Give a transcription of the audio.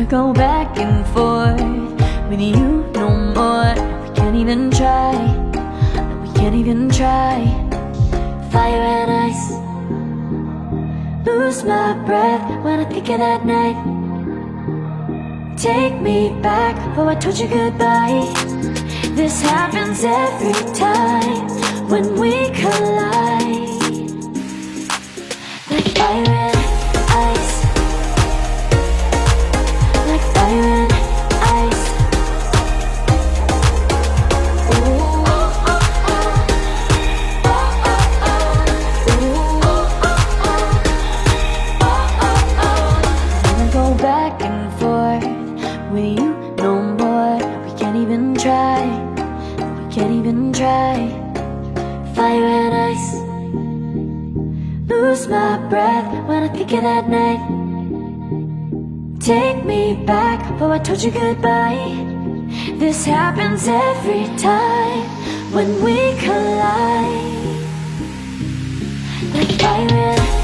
go back and forth with you no more. We can't even try, no, we can't even try. Fire and ice, lose my breath when I think of that night. Take me back, oh I told you goodbye. This happens every time when we collide. Like fire and ice, like fire and ice. Ooh. Wanna go back and forth with you no more. We can't even try, we can't even try. Fire and ice, lose my breath when I think of that night. Take me back, oh I told you goodbye. This happens every time when we collide. Like fire and